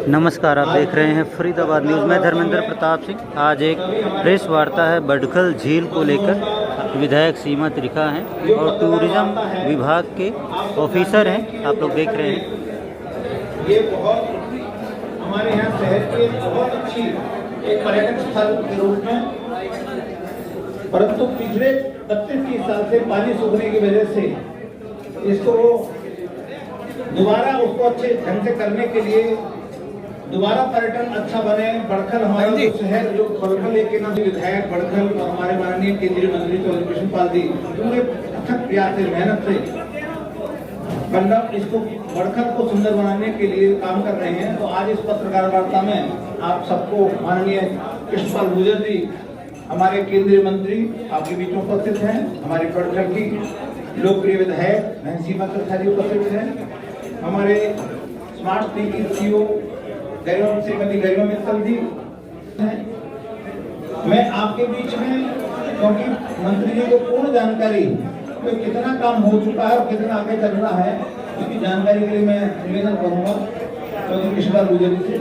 नमस्कार, आप देख रहे हैं फरीदाबाद न्यूज़। मैं धर्मेंद्र प्रताप सिंह। आज एक प्रेस वार्ता है बडखल झील को लेकर। विधायक सीमा त्रिखा हैं और टूरिज्म विभाग के ऑफिसर हैं, आप लोग देख रहे हैं। ये बहुत हमारे यहाँ शहर के बहुत अच्छी एक पर्यटन स्थल के रूप में, परंतु पिछले 32-30 साल से पानी सूखने की वजह से इसको दोबारा उसको अच्छे ढंग से करने के लिए दोबारा पर्यटन अच्छा बने। बडखल हमारा जो शहर, जो बडखल एक के नाम विधायक बडखल और हमारे माननीय केंद्रीय मंत्री चौधरी कृष्णपाल जी पूरे अथक प्रयास से, मेहनत से इसको बडखल को सुंदर बनाने के लिए काम कर रहे हैं। तो आज इस पत्रकार वार्ता में आप सबको माननीय कृष्णपाल गुर्जर जी, हमारे केंद्रीय मंत्री आपके बीच में उपस्थित हैं, हमारे बडखल की लोकप्रिय विधायक सीमा त्रिखा जी उपस्थित हैं, हमारे स्मार्ट सिटी की सीईओ श्रीमती गरिमा मित्तल जी हैं। मैं आपके बीच में, क्योंकि मंत्री जी को पूर्ण जानकारी तो कितना काम हो चुका है और कितना आगे चल रहा है, इसकी जानकारी के लिए मैं निवेदन करूंगा क्योंकि कृष्णपाल गुर्जर जी से।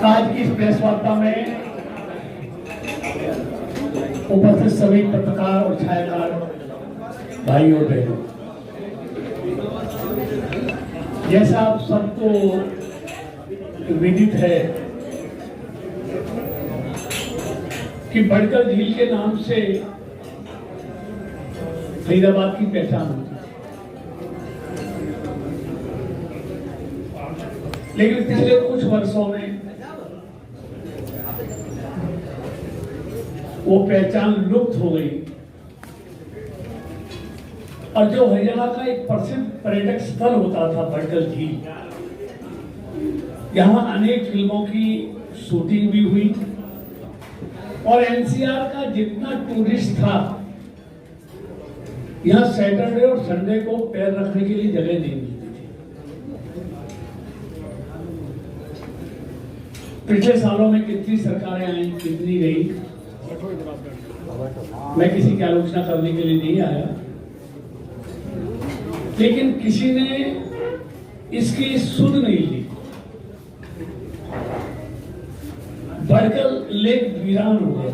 आज की इस प्रेस वार्ता में उपस्थित सभी पत्रकार और छायाकार भाई और बहनों, जैसा आप सबको विदित है कि बडखल झील के नाम से फरीदाबाद की पहचान होती है, लेकिन पिछले कुछ वर्षों में वो पहचान लुप्त हो गई और जो हरियाणा का एक प्रसिद्ध पर्यटक स्थल होता था बडखल झील, यहाँ अनेक फिल्मों की शूटिंग भी हुई और एनसीआर का जितना टूरिस्ट था, यहाँ सैटरडे और संडे को पैर रखने के लिए जगह नहीं मिलती थी। पिछले सालों में कितनी सरकारें आई, कितनी गई, मैं किसी की आलोचना करने के लिए नहीं आया, लेकिन किसी ने इसकी सुध नहीं ली। बडखल लेक वीरान हो गया,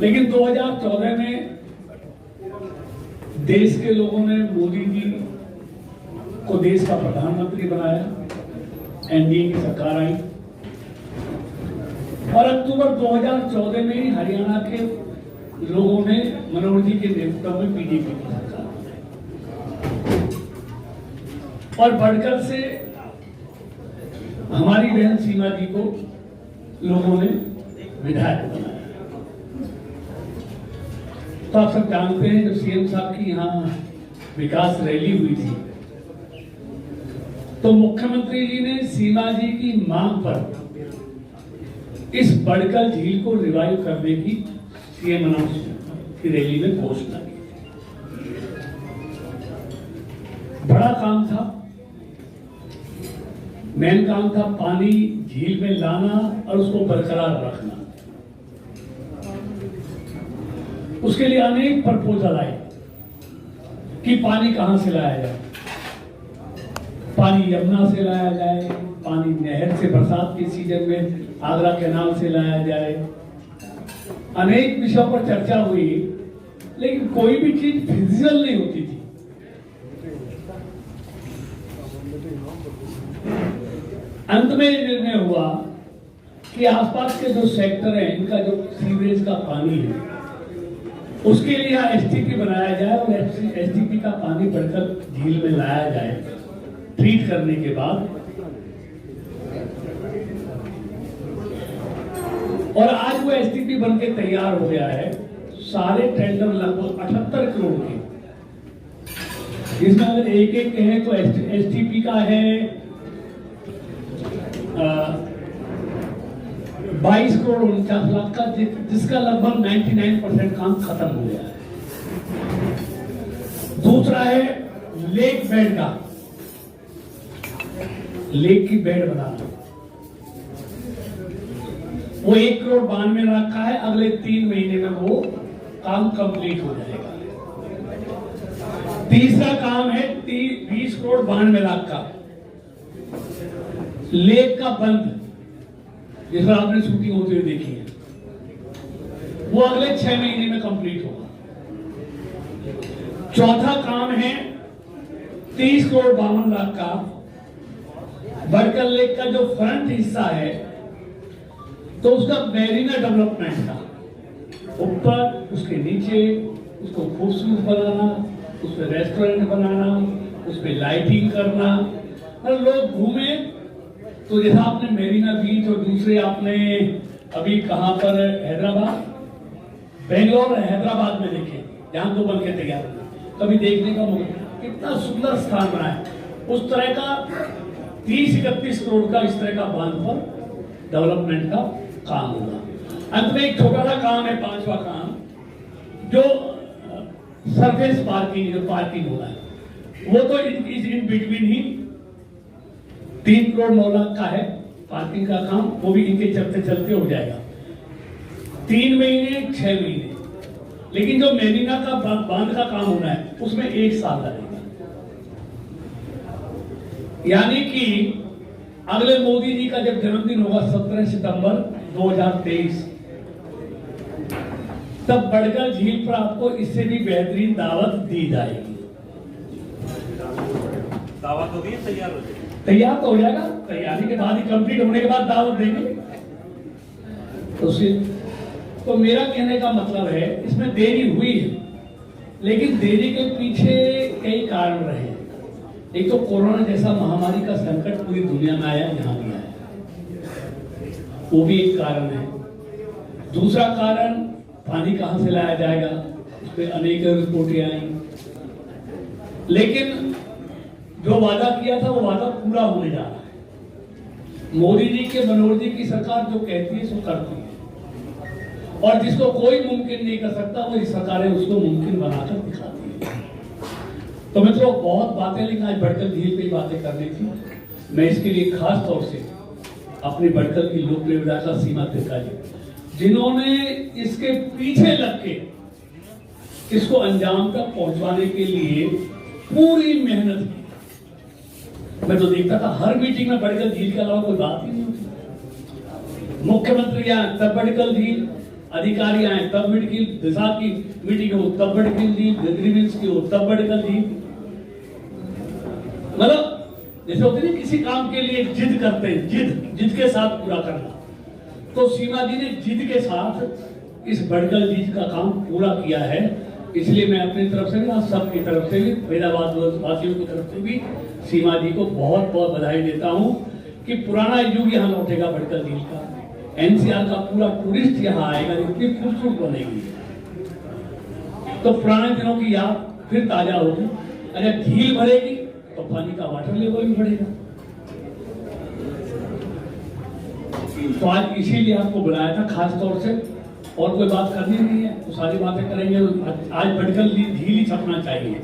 लेकिन 2014 में देश के लोगों ने मोदी जी को देश का प्रधानमंत्री बनाया, एनडीए की सरकार आई और अक्टूबर 2014 में ही हरियाणा के लोगों ने मनोहर जी के नेतृत्व में बीजेपी की सरकार और बडखल से हमारी बहन सीमा जी को लोगों ने विधायक बनाया। तो आप सब जानते हैं, जब सीएम साहब की यहाँ विकास रैली हुई थी तो मुख्यमंत्री जी ने सीमा जी की मांग पर इस बडखल झील को रिवाइव करने की सीएम अनाउंसमेंट की रैली में घोषणा की। बड़ा काम था, मेन काम था पानी झील में लाना और उसको बरकरार रखना। उसके लिए अनेक प्रपोजल आए कि पानी कहां से लाया जाए, पानी यमुना से लाया जाए, पानी नहर से बरसात के सीजन में आगरा कैनाल से लाया जाए। अनेक विषयों पर चर्चा हुई, लेकिन कोई भी चीज फिजिबल नहीं होती थी। अंत में ये निर्णय हुआ कि आसपास के जो सेक्टर हैं, इनका जो सीवरेज का पानी है, उसके लिए एसटीपी बनाया जाए और एसटीपी का पानी बडखल झील में लाया जाए, ट्रीट करने के बाद। और आज वो एसटीपी बनके तैयार हो गया है। सारे टेंडर लगभग 78 करोड़ के, इसमें अगर एक एक कहें तो एसटीपी का है 22 करोड़ 49 लाख का, जिसका लगभग 99% काम खत्म हो गया है। दूसरा है लेक बेड का लेक की बेड बनाना, वो 1,92,00,000 रखा है। अगले 3 महीने में वो काम कंप्लीट हो जाएगा। तीसरा काम है 20,92,00,000 का लेक का बंद, जिस पर आपने शूटिंग होते हुए देखी है, वो अगले 6 महीने में कंप्लीट होगा। चौथा काम है 30,52,00,000 का बड़कल लेक का जो फ्रंट हिस्सा है, तो उसका मैरीना डेवलपमेंट का, ऊपर उसके नीचे उसको खूबसूरत बनाना, उस पर रेस्टोरेंट बनाना, उस पर लाइटिंग करना, और लोग घूमे। तो जैसा आपने मेरीना बीच और दूसरे आपने अभी कहां पर हैदराबाद, बेंगलोर और हैदराबाद में देखे, जहां तो बन के तैयार हुए, कभी देखने का मौका, कितना सुंदर स्थान बना है। उस तरह का 30-31 करोड़ का इस तरह का बांध पर डेवलपमेंट का काम होगा। अंत में एक छोटा सा काम है, 5वां काम, जो सरफेस पार्किंग, जो पार्किंग होगा, वो तो इन बिटवीन ही 3,09,00,000 का है पार्किंग का काम, वो भी इनके चलते चलते हो जाएगा। 3 महीने 6 महीने, लेकिन जो मेरीना का बांध का काम होना है उसमें 1 साल लगेगा। यानी कि अगले मोदी जी का जब जन्मदिन होगा 17 सितंबर 2023, तब बड़गल झील पर आपको इससे भी बेहतरीन दावत दी जाएगी। दावत होगी, तैयार हो जाएगी, तैयार तो हो जाएगा, तैयारी के बाद ही, कंप्लीट होने के बाद दावत देंगे। तो मेरा कहने का मतलब है, इसमें देरी हुई है, लेकिन देरी के पीछे कई कारण रहे। एक तो कोरोना जैसा महामारी का संकट पूरी दुनिया में आया, यहाँ भी आया, वो भी एक कारण है। दूसरा कारण, पानी कहां से लाया जाएगा, उस पर अनेक रिपोर्टें आई, लेकिन जो वादा किया था वो वादा पूरा होने जा रहा है। मोदी जी के, मनोहर जी की सरकार जो कहती है सो करती है, और जिसको कोई मुमकिन नहीं कर सकता, वो इस सरकारें उसको मुमकिन बनाकर दिखाती है। तो मित्रों, बहुत बातें, लेकिन आज बड़कल झील पे बातें करनी थी। मैं इसके लिए खास तौर से अपनी बड़कल की लोकप्रिय विधायिका सीमा तिरका जी, जिन्होंने इसके पीछे लग के इसको अंजाम तक पहुंचवाने के लिए पूरी मेहनत की। मैं तो देखता था हर मीटिंग में बड़कल झील के अलावा कोई बात ही नहीं होती। मुख्यमंत्री आए तब बड़कल झील, अधिकारी आए तब बड़कल, दिशा की मीटिंग हो तब बड़कल झील, ग्रीवेंस की हो तब बड़कल झील। मतलब जैसे होते नहीं, किसी काम के लिए जिद करते हैं, जिद के साथ पूरा करना। तो सीमा जी ने जिद के साथ इस बड़कल झील का काम पूरा किया है। इसलिए मैं अपनी तरफ से भी, सबकी तरफ से भी, फरीदाबाद वासियों की तरफ से भी सीमा जी को बहुत बहुत बधाई देता हूं कि पुराना युग यहाँ लौटेगा बड़कल झील का। एनसीआर का पूरा टूरिस्ट यहाँ आएगा, इतनी खूबसूरत बनेगी, तो पुराने दिनों की याद फिर ताजा होगी। अगर झील भरेगी तो पानी का वाटर लेवल भी बढ़ेगा। तो आज इसीलिए आपको बुलाया था खास तौर से, और कोई बात करनी नहीं है तो सारी बातें करेंगे। आज बड़कल झील ही छपना चाहिए।